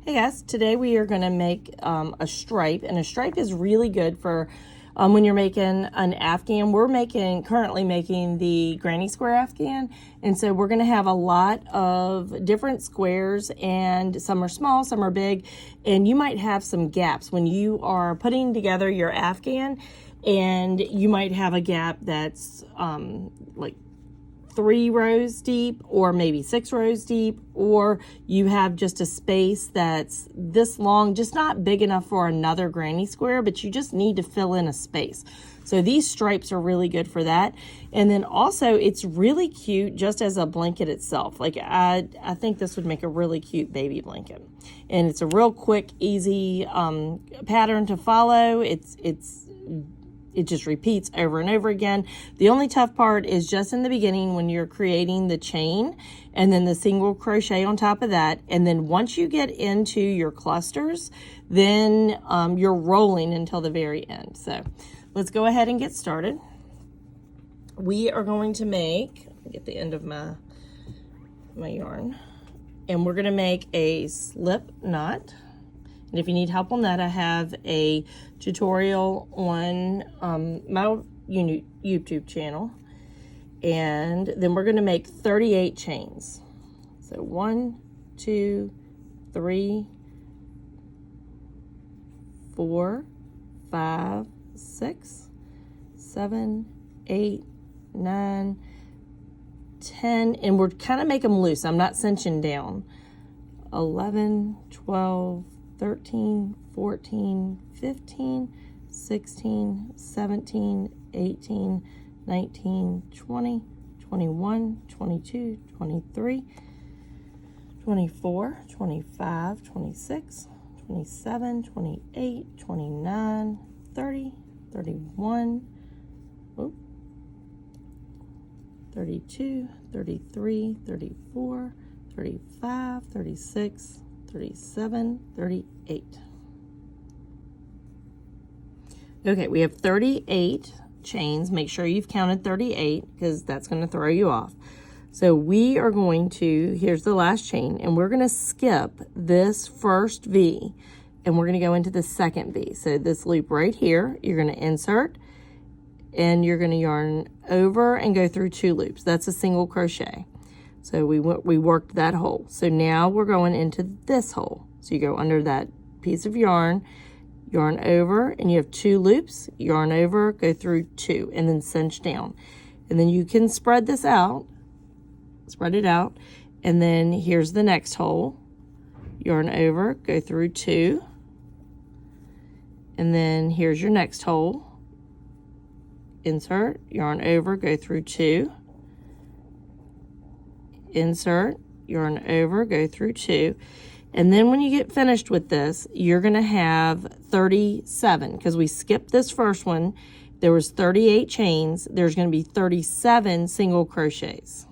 Hey guys, today we are going to make a stripe, and a stripe is really good for when you're making an Afghan. We're currently making the granny square Afghan, and so we're going to have a lot of different squares, and some are small, some are big, and you might have some gaps when you are putting together your Afghan, and you might have a gap that's like 3 rows deep or maybe 6 rows deep, or you have just a space that's this long, just not big enough for another granny square, but you just need to fill in a space. So these stripes are really good for that. And then also it's really cute just as a blanket itself. Like I think this would make a really cute baby blanket. And it's a real quick, easy pattern to follow. It just repeats over and over again. The only tough part is just in the beginning when you're creating the chain and then the single crochet on top of that. And then once you get into your clusters, then you're rolling until the very end. So let's go ahead and get started. We are going to make, let me get the end of my yarn, and we're going to make a slip knot. And if you need help on that, I have a tutorial on my YouTube channel. And then we're going to make 38 chains. So 1, 2, 3, 4, 5, 6, 7, 8, 9, 10. And we're kind of make them loose. I'm not cinching down. 11, 12, 13, 14, 15, 16, 17, 18, 19, 20, 21, 22, 23, 24, 25, 26, 27, 28, 29, 30, 31, 32, 33, 34, 35, 36, 37, 38. Okay, we have 38 chains. Make sure you've counted 38 because that's going to throw you off. So we are going to, here's the last chain, and we're going to skip this first V and we're going to go into the second V. So this loop right here, you're going to insert and you're going to yarn over and go through 2 loops. That's a single crochet. So we worked that hole. So now we're going into this hole. So you go under that piece of yarn, yarn over, and you have 2 loops, yarn over, go through 2, and then cinch down. And then you can spread this out, spread it out, and then here's the next hole. Yarn over, go through 2, and then here's your next hole. Insert, yarn over, go through 2, insert, yarn over, go through 2, and then when you get finished with this, you're going to have 37 because we skipped this first one. There was 38 chains. There's going to be 37 single crochets.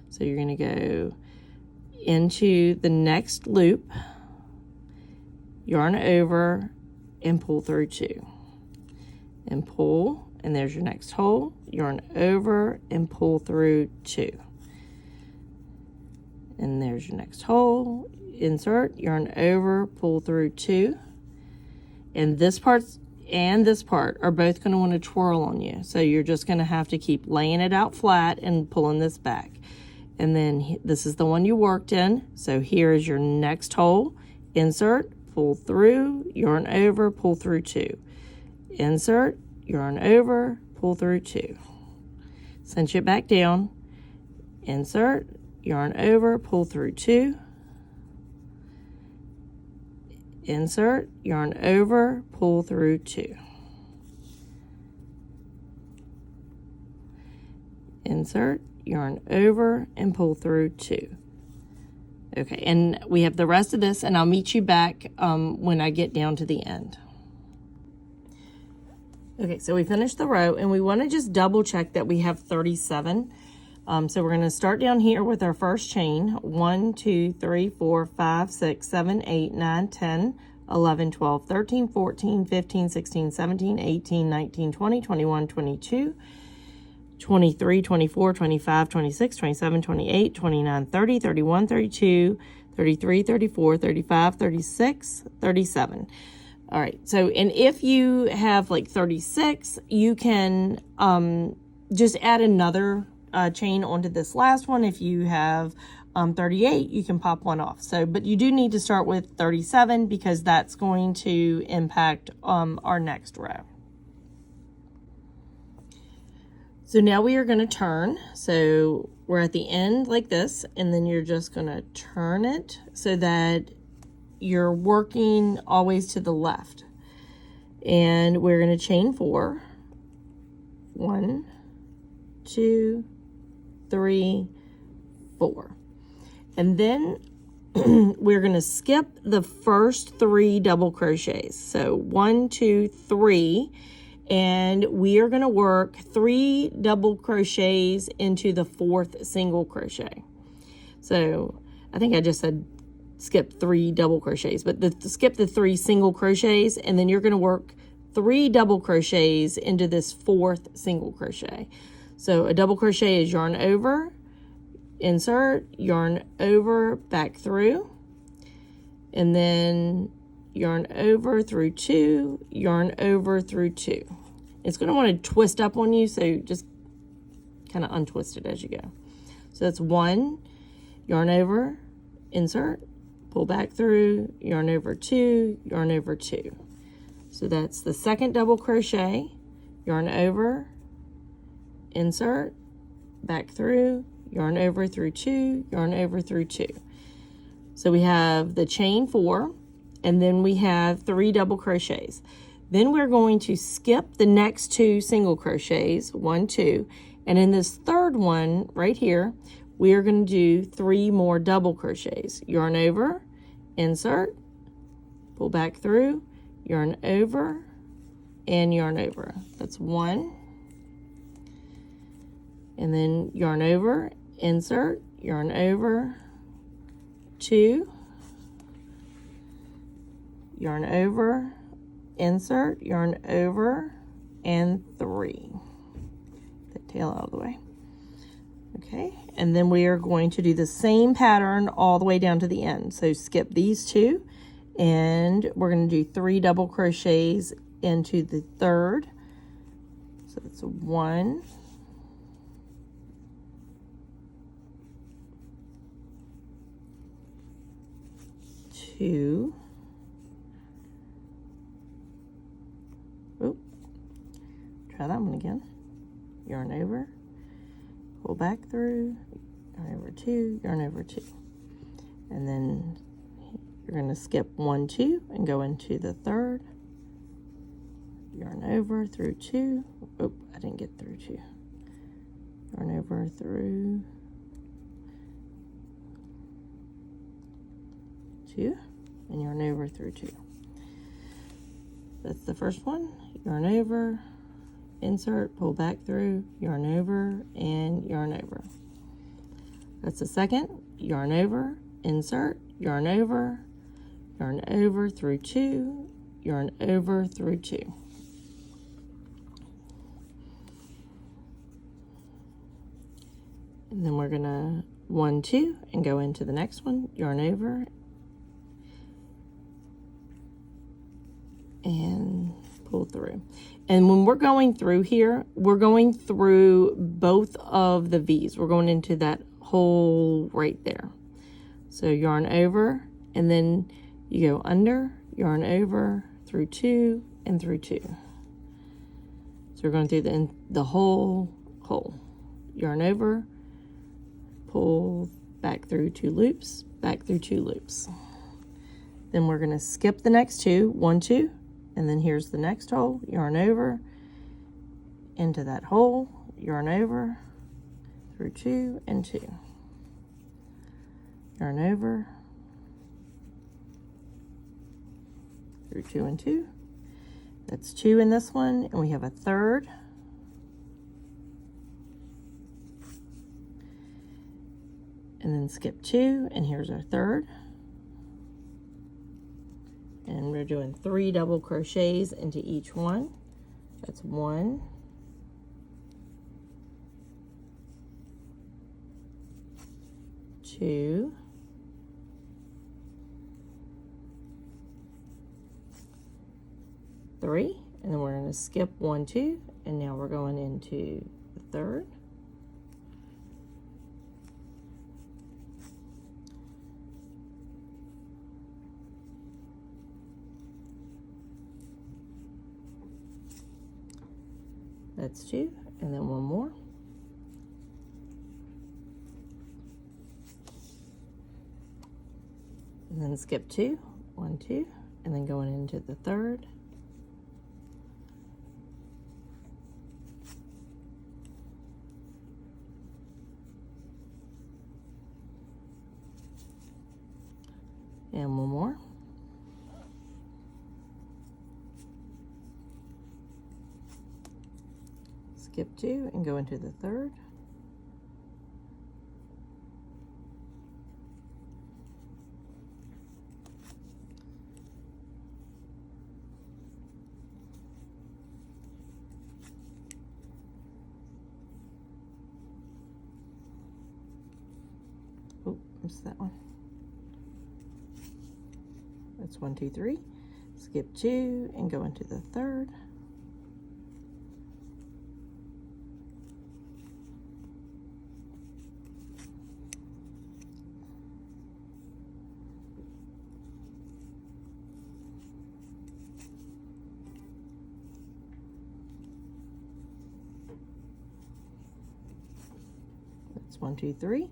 So you're going to go into the next loop, yarn over, and pull through 2, and pull, and there's your next hole, yarn over, and pull through 2. And there's your next hole, insert, yarn over, pull through 2. And this part and this part are both going to want to twirl on you. So you're just going to have to keep laying it out flat and pulling this back. And then this is the one you worked in. So here is your next hole, insert, pull through, yarn over, pull through 2. Insert, yarn over, pull through 2. Cinch it back down, insert, yarn over, pull through 2, insert, yarn over, pull through 2, insert, yarn over, and pull through 2. Okay, and we have the rest of this, and I'll meet you back when I get down to the end. Okay, so we finished the row, and we want to just double check that we have 37. So we're going to start down here with our first chain. 1, 2, 3, 4, 5, 6, 7, 8, 9, 10, 11, 12, 13, 14, 15, 16, 17, 18, 19, 20, 21, 22, 23, 24, 25, 26, 27, 28, 29, 30, 31, 32, 33, 34, 35, 36, 37. All right, so, and if you have like 36, you can just add another chain onto this last one. If you have 38, you can pop one off. So, but you do need to start with 37 because that's going to impact our next row. So now we are going to turn. So we're at the end like this, and then you're just going to turn it so that you're working always to the left. And we're going to chain 4. 1, 2, 3, 4. And then we're going to skip the first 3 double crochets. So 1, 2, 3. And we are going to work 3 double crochets into the 4th single crochet. So I think I just said skip 3 double crochets, but skip the 3 single crochets, and then you're going to work 3 double crochets into this 4th single crochet. So a double crochet is yarn over, insert, yarn over, back through, and then yarn over through 2, yarn over through 2. It's going to want to twist up on you, so just kind of untwist it as you go. So that's 1, yarn over, insert, pull back through, yarn over 2, yarn over 2. So that's the second double crochet, yarn over, insert, back through, yarn over through 2, yarn over through 2. So we have the chain 4, and then we have 3 double crochets. Then we're going to skip the next 2 single crochets, 1, 2, and in this third one right here, we are going to do 3 more double crochets. Yarn over, insert, pull back through, yarn over, and yarn over. That's 1. And then yarn over, insert, yarn over, 2, yarn over, insert, yarn over, and 3. The tail out of the way. Okay, and then we are going to do the same pattern all the way down to the end. So skip these 2, and we're going to do 3 double crochets into the 3rd. So it's 1, 2, try that one again, yarn over, pull back through, yarn over 2, yarn over 2, and then you're going to skip 1, 2 and go into the 3rd, yarn over through 2, oh, I didn't get through 2, yarn over through 2, and yarn over through 2. That's the first one, yarn over, insert, pull back through, yarn over, and yarn over. That's the second, yarn over, insert, yarn over through 2, yarn over through 2. And then we're gonna 1, 2 and go into the next one, yarn over, and pull through. And when we're going through here, we're going through both of the V's. We're going into that hole right there. So yarn over, and then you go under, yarn over, through 2, and through 2. So we're going through the whole hole. Yarn over, pull back through 2 loops, back through 2 loops. Then we're going to skip the next 2, 1, 2, and then here's the next hole, yarn over, into that hole, yarn over, through 2 and 2. Yarn over, through 2 and 2. That's 2 in this one, and we have a 3rd. And then skip 2, and here's our 3rd. And we're doing 3 double crochets into each one. That's 1, 2, 3, and then we're going to skip 1, 2, and now we're going into the third. That's 2, and then 1 more. And then skip 2, 1, 2, and then going into the third. And 1 more. Skip 2 and go into the third. Oh, missed that one. That's 1, 2, 3. Skip 2 and go into the third. That's 1, 2, 3.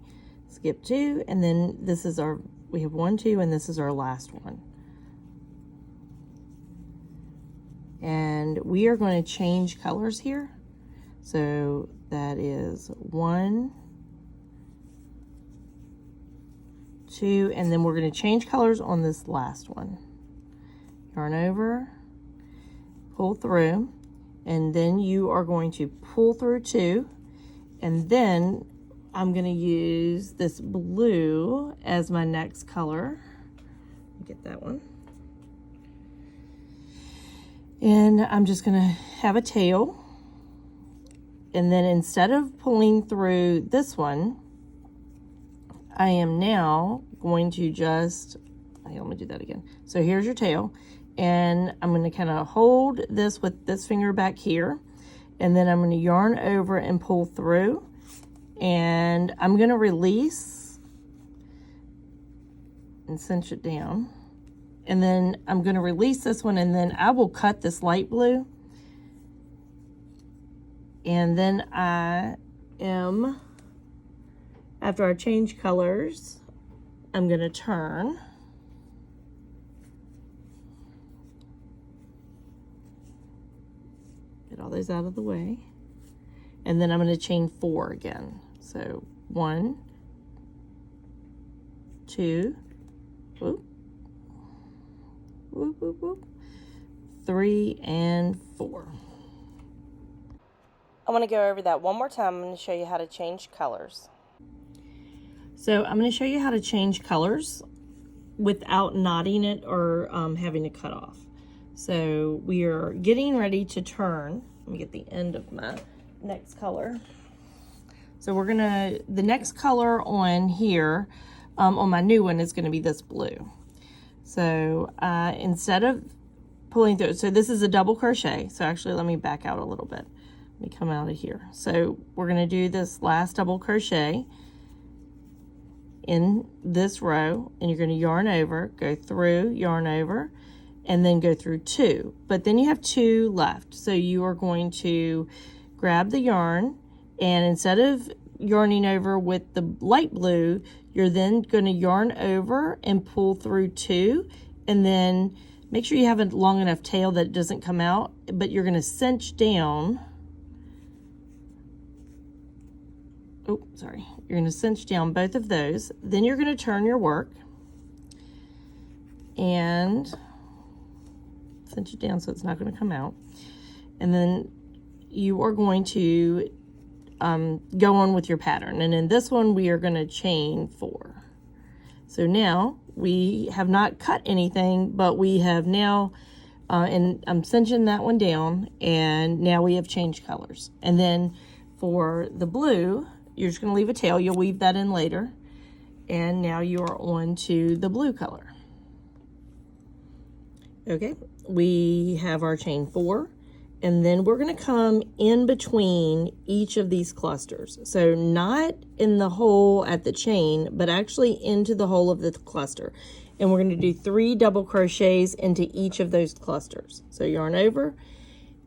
Skip 2, and then this is our, we have 1, 2, and this is our last one. And we are going to change colors here. So that is 1, 2, and then we're going to change colors on this last one. Yarn over, pull through, and then you are going to pull through 2, and then I'm going to use this blue as my next color. Get that one. And I'm just going to have a tail. And then instead of pulling through this one, I am now going to just, let me do that again. So here's your tail. And I'm going to kind of hold this with this finger back here. And then I'm going to yarn over and pull through. And I'm going to release and cinch it down. And then I'm going to release this one, and then I will cut this light blue. And then I am, after I change colors, I'm going to turn. Get all those out of the way. And then I'm going to chain 4 again. So 1, 2, whoop, whoop, whoop, whoop, 3, and 4. I want to go over that one more time. I'm going to show you how to change colors. So I'm going to show you how to change colors without knotting it or having to cut off. So we are getting ready to turn. Let me get the end of my next color. So we're gonna, the next color on here, on my new one is gonna be this blue. So instead of pulling through, so this is a double crochet. So actually let me back out a little bit. Let me come out of here. So we're gonna do this last double crochet in this row, and you're gonna yarn over, go through, yarn over, and then go through 2. But then you have 2 left. So you are going to grab the yarn, and instead of yarning over with the light blue, you're then going to yarn over and pull through 2, and then make sure you have a long enough tail that it doesn't come out, but you're going to cinch down. Oh, sorry. You're going to cinch down both of those. Then you're going to turn your work and cinch it down so it's not going to come out. And then you are going to go on with your pattern. And in this one, we are going to chain 4. So now we have not cut anything, but we have now, and I'm cinching that one down, and now we have changed colors. And then for the blue, you're just going to leave a tail. You'll weave that in later. And now you are on to the blue color. Okay, we have our chain 4, and then we're going to come in between each of these clusters. So not in the hole at the chain, but actually into the hole of the cluster. And we're going to do 3 double crochets into each of those clusters. So yarn over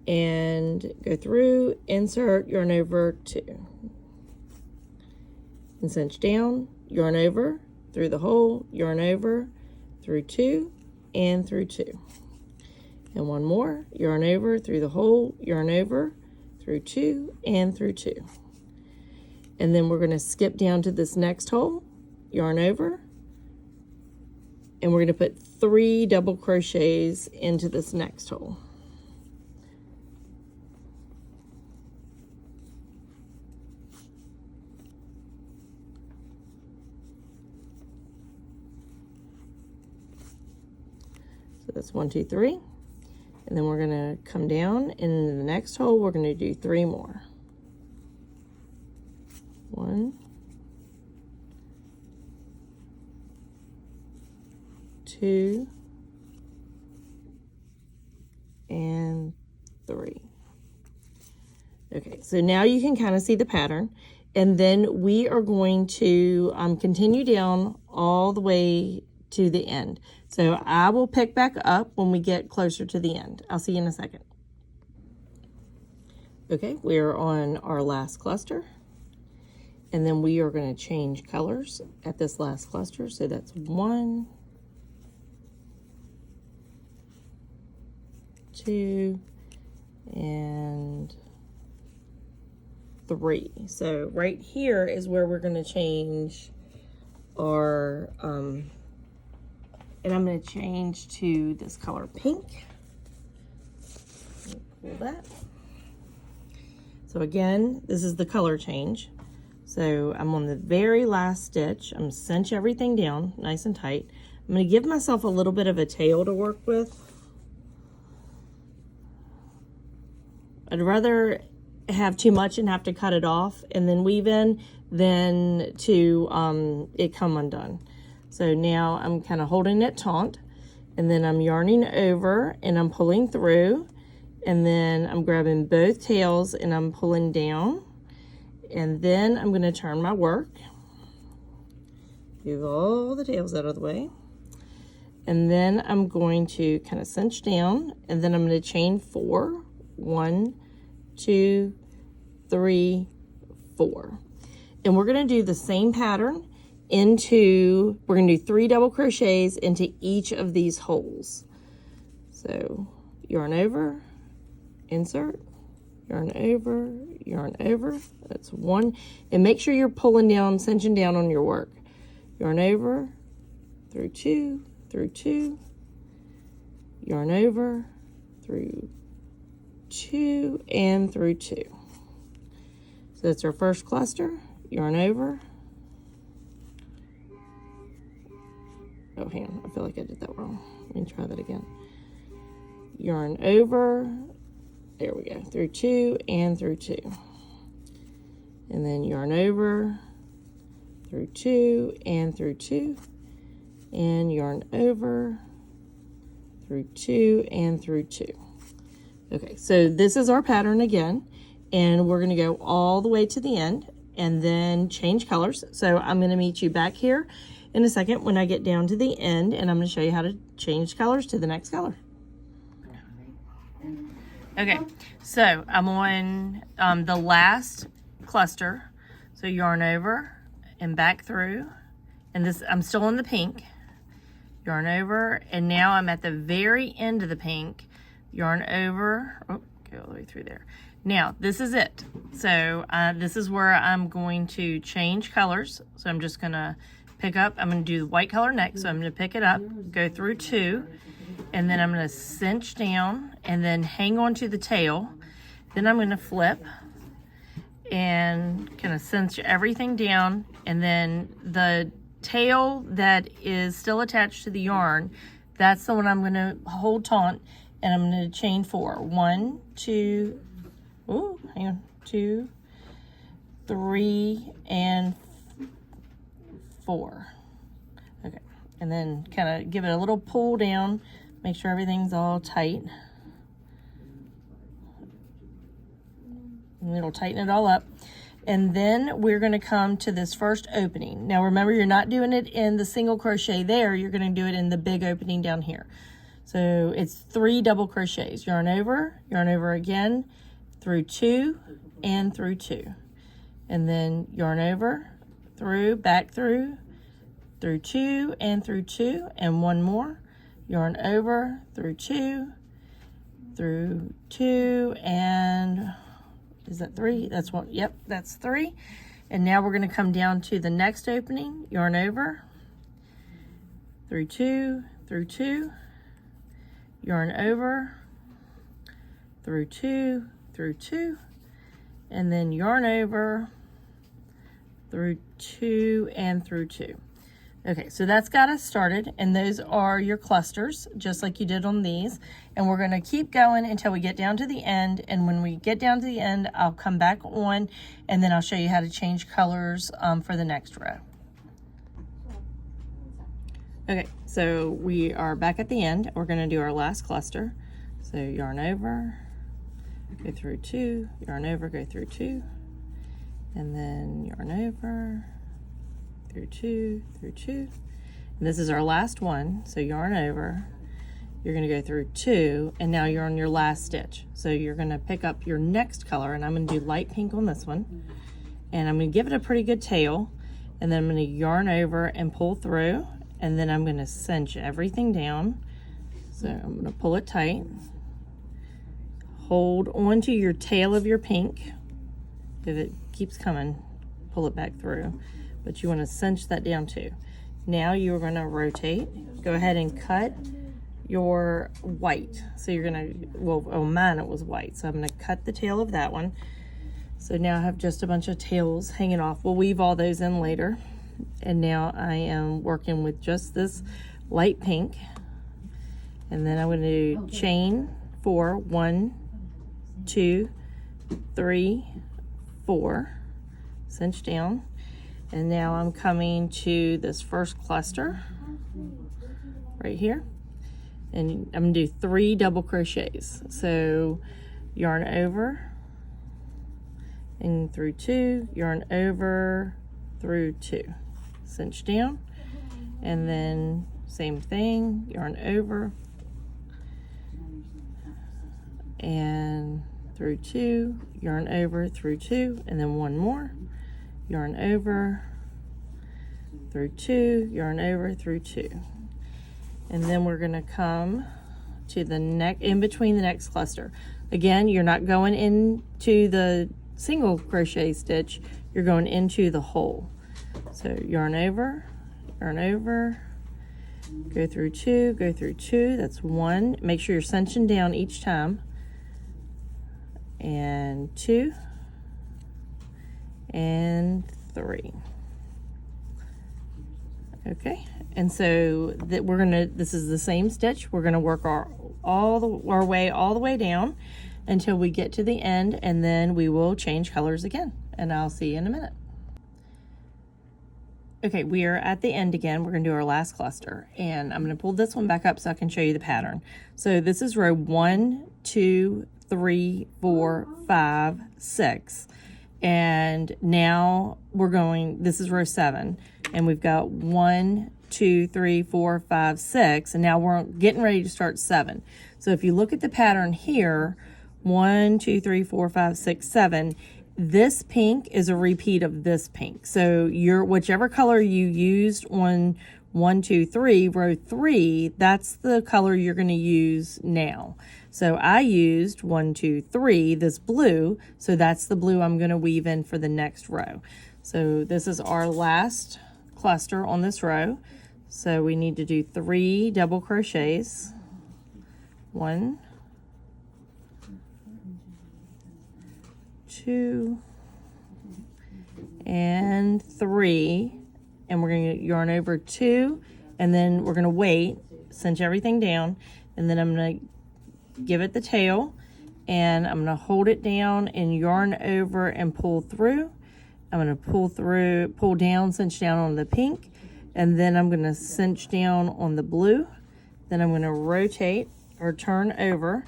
and go through, insert, yarn over 2. And cinch down, yarn over, through the hole, yarn over, through 2, and through 2. And one more, yarn over, through the hole, yarn over, through 2, and through 2. And then we're going to skip down to this next hole, yarn over, and we're going to put 3 double crochets into this next hole. So that's 1, 2, 3. And then we're going to come down, and in the next hole, we're going to do 3 more. 1, 2, and 3. Okay, so now you can kind of see the pattern, and then we are going to continue down all the way to the end. So I will pick back up when we get closer to the end. I'll see you in a second. Okay, we're on our last cluster, and then we are going to change colors at this last cluster. So that's 1, 2, and 3. So right here is where we're going to change our and I'm going to change to this color pink. Pull that. So again, this is the color change. So I'm on the very last stitch. I'm going to cinch everything down nice and tight. I'm going to give myself a little bit of a tail to work with. I'd rather have too much and have to cut it off and then weave in than to it come undone. So now I'm kind of holding it taut, and then I'm yarning over and I'm pulling through, and then I'm grabbing both tails and I'm pulling down, and then I'm going to turn my work, move all the tails out of the way, and then I'm going to kind of cinch down, and then I'm going to chain 4. 1, 2, 3, 4. And we're going to do the same pattern we're going to do 3 double crochets into each of these holes. So yarn over, insert, yarn over, that's 1. And make sure you're pulling down, cinching down on your work. Yarn over, through 2, yarn over, through 2, and through 2. So that's our first cluster. Yarn over. Oh, hang on, I feel like I did that wrong. Let me try that again. Yarn over, there we go, through 2 and through 2. And then yarn over, through 2 and through 2. And yarn over, through 2 and through 2. Okay, so this is our pattern again, and we're gonna go all the way to the end and then change colors. So I'm gonna meet you back here in a second when I get down to the end, and I'm going to show you how to change colors to the next color. Okay, so I'm on the last cluster. So yarn over and back through, and this I'm still in the pink. Yarn over, and now I'm at the very end of the pink. Yarn over, oh, go all the way through there. Now this is it. So this is where I'm going to change colors. So I'm just gonna pick up, I'm going to do the white color next, so I'm going to pick it up, go through 2, and then I'm going to cinch down and then hang on to the tail. Then I'm going to flip and kind of cinch everything down, and then the tail that is still attached to the yarn, that's the one I'm going to hold taut, and I'm going to chain 4. 1, 2, oh, hang on, 2, 3, and 4. Okay, and then kind of give it a little pull down, Make sure everything's all tight. And it'll tighten it all up. And then we're going to come to this first opening. Now remember, you're not doing it in the single crochet there, you're going to do it in the big opening down here. So it's 3 double crochets. Yarn over again, through 2 and through 2. And then yarn over, through, back through 2 and through 2, and one more. Yarn over, through 2, and is that 3? That's one. Yep, that's 3. And now we're going to come down to the next opening. Yarn over, through 2, yarn over, through 2, and then yarn over, through 2 and through 2. Okay, so that's got us started, and those are your clusters, just like you did on these. And we're gonna keep going until we get down to the end, and when we get down to the end, I'll come back on, and then I'll show you how to change colors for the next row. Okay, so we are back at the end. We're gonna do our last cluster. So yarn over, go through 2, yarn over, go through 2, and then yarn over, through 2, and this is our last one. So yarn over, you're going to go through 2, and now you're on your last stitch. So you're going to pick up your next color, and I'm going to do light pink on this one, and I'm going to give it a pretty good tail, and then I'm going to yarn over and pull through, and then I'm going to cinch everything down. So I'm going to pull it tight, hold on to your tail of your pink. If it keeps coming, pull it back through. But you want to cinch that down too. Now you're going to rotate. Go ahead and cut your white. So you're going to, well, on mine it was white. So I'm going to cut the tail of that one. So now I have just a bunch of tails hanging off. We'll weave all those in later. And now I am working with just this light pink. And then I'm going to chain 4, 1, 2, 3, 4, cinch down. And now I'm coming to this first cluster right here, and I'm gonna do 3 double crochets. So yarn over and through 2, yarn over, through 2, cinch down, and then same thing, yarn over and through 2, yarn over, through 2, and then one more. Yarn over, through 2, yarn over, through 2. And then we're going to come to the neck, in between the next cluster. Again, you're not going into the single crochet stitch, you're going into the hole. So yarn over, go through 2, that's 1. Make sure you're cinching down each time. And 2. And 3. Okay, and so that we're gonna, this is the same stitch. We're gonna work our way all the way down until we get to the end, and then we will change colors again, and I'll see you in a minute. Okay, we are at the end again. We're gonna do our last cluster, and I'm gonna pull this one back up so I can show you the pattern. So this is row 1, 2, 3, 4, 5, 6. And now we're going, this is row 7, and we've got 1, 2, 3, 4, 5, 6, and now we're getting ready to start 7. So if you look at the pattern here, 1, 2, 3, 4, 5, 6, 7, this pink is a repeat of this pink. So your whichever color you used on 1, 2, 3, row 3, that's the color you're going to use now. So I used 1, 2, 3, this blue, so that's the blue I'm going to weave in for the next row. So this is our last cluster on this row. So we need to do 3 double crochets. 1, 2, and 3. And we're going to yarn over 2, and then we're going to wait, cinch everything down, and then I'm going to give it the tail, and I'm going to hold it down and yarn over and pull through. I'm going to pull through, pull down, cinch down on the pink, and then I'm going to cinch down on the blue. Then I'm going to rotate or turn over.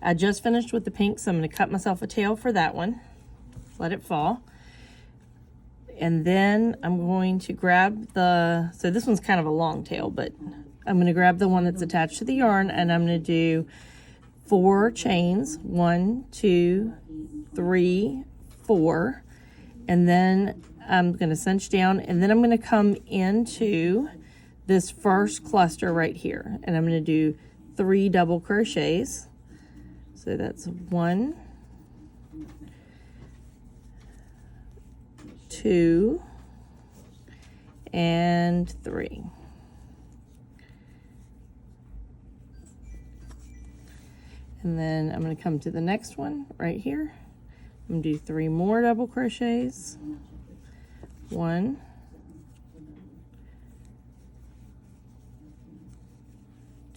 I just finished with the pink, so I'm going to cut myself a tail for that one. Let it fall. And then I'm going to grab the, so this one's kind of a long tail, but I'm going to grab the one that's attached to the yarn, and I'm going to do 4 chains. 1, 2, 3, 4. And then I'm going to cinch down, and then I'm going to come into this first cluster right here, and I'm going to do 3 double crochets. So that's 1, 2, and 3. And then I'm going to come to the next one right here. I'm going to do 3 more double crochets. 1,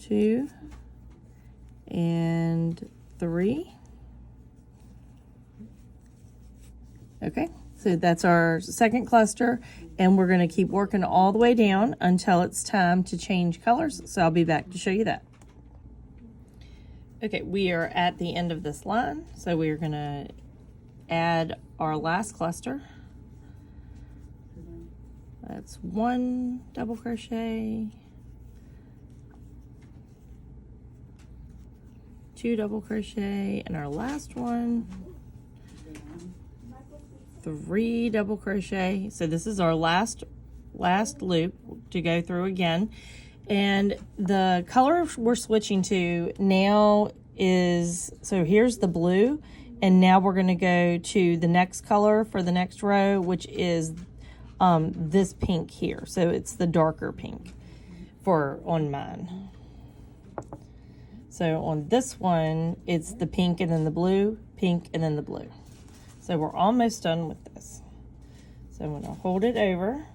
2, and 3. Okay, so that's our second cluster, and we're going to keep working all the way down until it's time to change colors. So I'll be back to show you that. Okay, we are at the end of this line, so we're going to add our last cluster. That's 1 double crochet, 2 double crochet, and our last one, 3 double crochet. So this is our last loop to go through again. And the color we're switching to now is, so here's the blue, and now we're going to go to the next color for the next row, which is this pink here. So it's the darker pink on mine. So on this one, it's the pink and then the blue, pink and then the blue. So we're almost done with this. So I'm going to hold it over,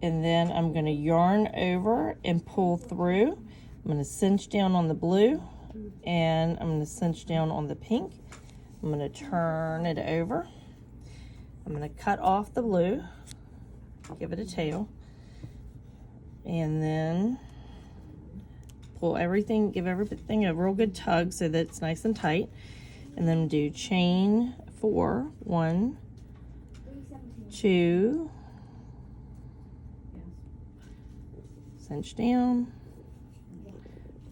and then I'm going to yarn over and pull through. I'm going to cinch down on the blue, and I'm going to cinch down on the pink. I'm going to turn it over. I'm going to cut off the blue, give it a tail, and then pull everything, give everything a real good tug so that it's nice and tight. And then do chain 4, 1, 2, cinch down,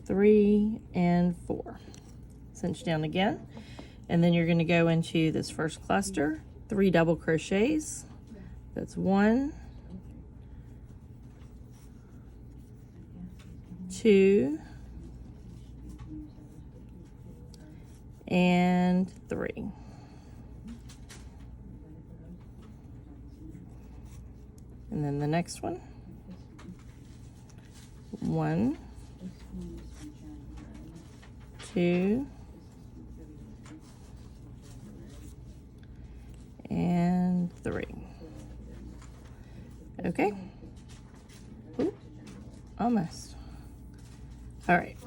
3, and 4. Cinch down again, and then you're going to go into this first cluster, 3 double crochets. That's 1, 2, and 3. And then the next one, 1, 2, and 3. Okay. Ooh, almost. All right.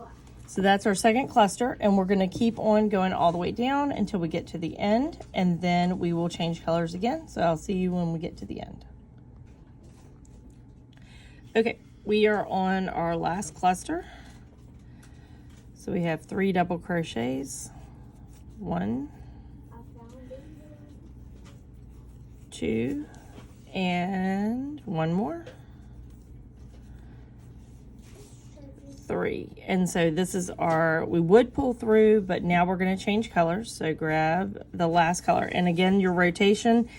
So that's our second cluster, and we're going to keep on going all the way down until we get to the end, and then we will change colors again. So I'll see you when we get to the end. Okay, we are on our last cluster. So we have 3 double crochets. 1, 2, and 1 more. 3. And so this is our, we would pull through, but now we're going to change colors. So grab the last color, and again, your rotation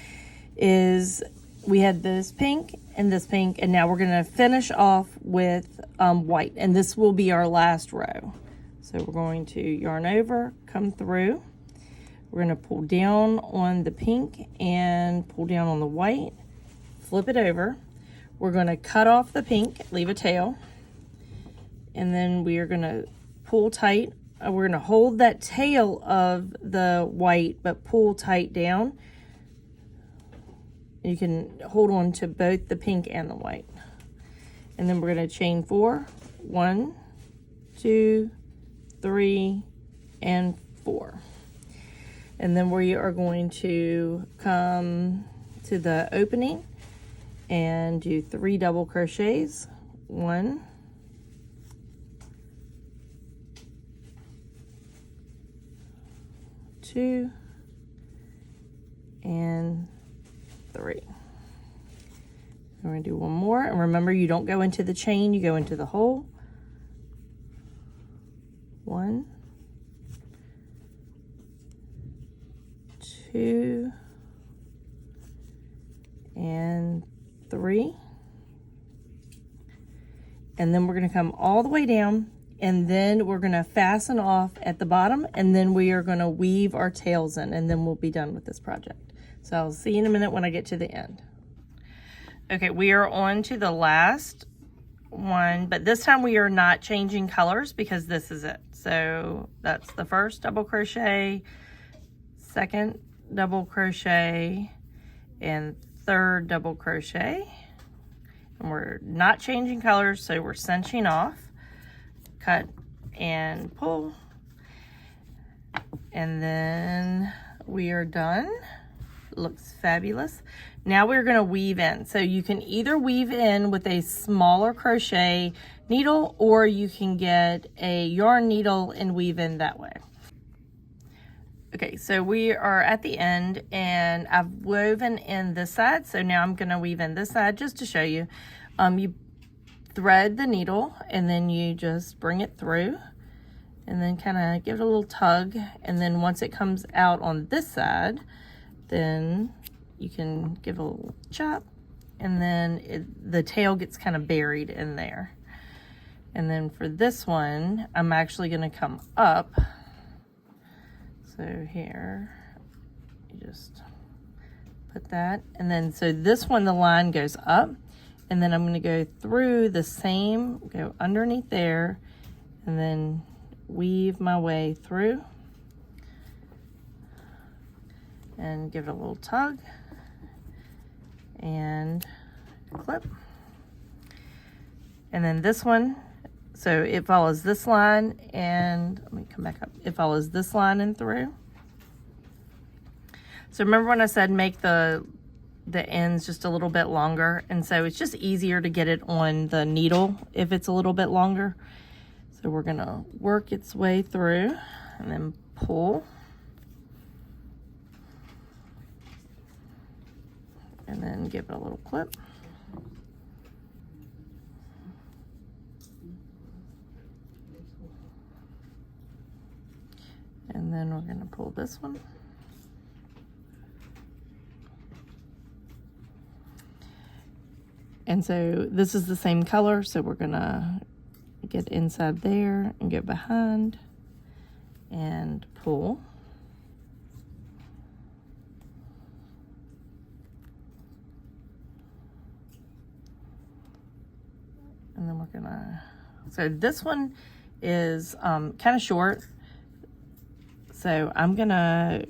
is, we had this pink, and now we're going to finish off with white, and this will be our last row. So we're going to yarn over, come through, we're going to pull down on the pink and pull down on the white, flip it over, we're going to cut off the pink, leave a tail, and then we are going to pull tight. We're going to hold that tail of the white but pull tight down. You can hold on to both the pink and the white. And then we're going to chain 4. 1, 2, 3, and 4. And then we are going to come to the opening and do 3 double crochets. 1, 2 and 3. We're going to do one more, and remember, you don't go into the chain, you go into the hole. 1, 2 and 3, and then we're going to come all the way down, and then we're going to fasten off at the bottom, and then we are going to weave our tails in, and then we'll be done with this project. So I'll see you in a minute when I get to the end. Okay, we are on to the last one, but this time we are not changing colors because this is it. So that's the first double crochet, second double crochet, and third double crochet. And we're not changing colors, so we're cinching off, cut and pull, and then we are done. Looks fabulous. Now we're going to weave in. So you can either weave in with a smaller crochet needle, or you can get a yarn needle and weave in that way. Okay, so we are at the end, and I've woven in this side, so now I'm going to weave in this side just to show you. You thread the needle, and then you just bring it through, and then kind of give it a little tug, and then once it comes out on this side, then you can give a little chop, and then the tail gets kind of buried in there. And then for this one, I'm actually going to come up. So here, you just put that, and then so this one, the line goes up, and then I'm going to go through the same, go underneath there, and then weave my way through and give it a little tug and clip. And then this one, so it follows this line, and let me come back up. It follows this line and through. So remember when I said make the ends just a little bit longer, and so it's just easier to get it on the needle if it's a little bit longer. So we're gonna work its way through and then pull. And then give it a little clip. And then we're going to pull this one. And so this is the same color, so we're going to get inside there and go behind and pull. And then we're gonna, so this one is kind of short. So I'm gonna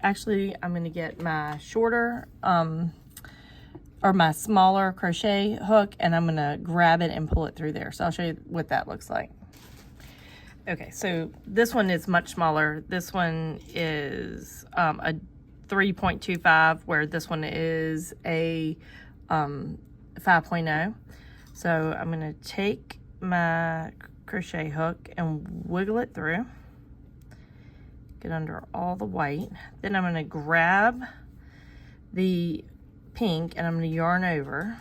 get my shorter or my smaller crochet hook, and I'm gonna grab it and pull it through there. So I'll show you what that looks like. Okay, so this one is much smaller. This one is a 3.25, where this one is a 5.0. So I'm going to take my crochet hook and wiggle it through, get under all the white. Then I'm going to grab the pink and I'm going to yarn over.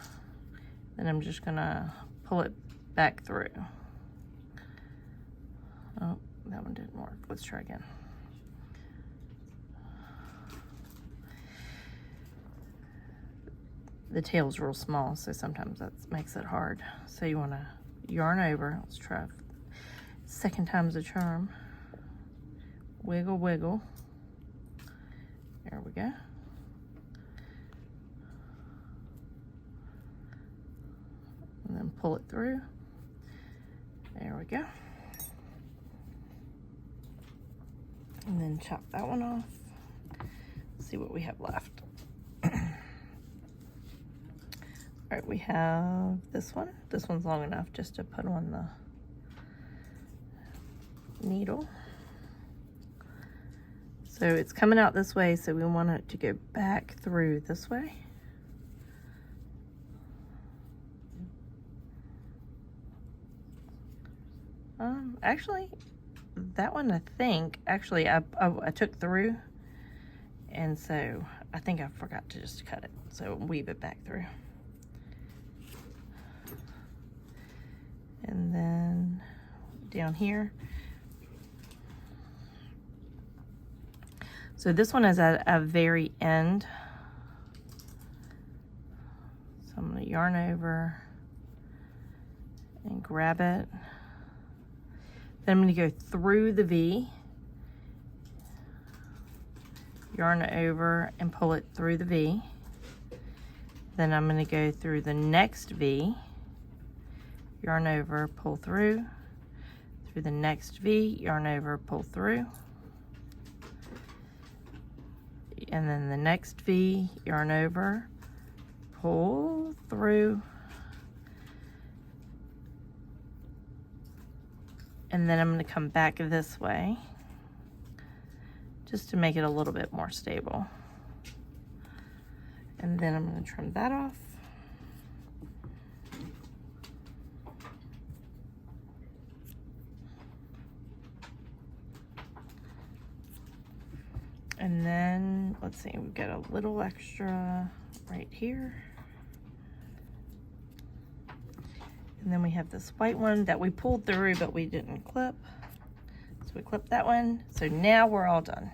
Then I'm just going to pull it back through. Oh, that one didn't work. Let's try again. The tail's real small, so sometimes that makes it hard. So you want to yarn over. Let's try. Second time's a charm. Wiggle, wiggle. There we go. And then pull it through. There we go. And then chop that one off. See what we have left. All right, we have this one. This one's long enough just to put on the needle. So it's coming out this way, so we want it to go back through this way. Actually, that one, I think, actually, I took through, and so I think I forgot to just cut it, so weave it back through. And then down here. So this one is at a very end. So I'm going to yarn over and grab it. Then I'm going to go through the V, yarn over and pull it through the V. Then I'm going to go through the next V, yarn over, pull through the next V, yarn over, pull through, and then the next V, yarn over, pull through, and then I'm going to come back this way just to make it a little bit more stable. And then I'm going to trim that off. And then, let's see, we've got a little extra right here. And then we have this white one that we pulled through, but we didn't clip. So we clipped that one. So now we're all done.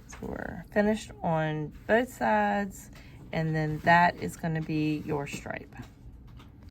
So we're finished on both sides, and then that is going to be your stripe.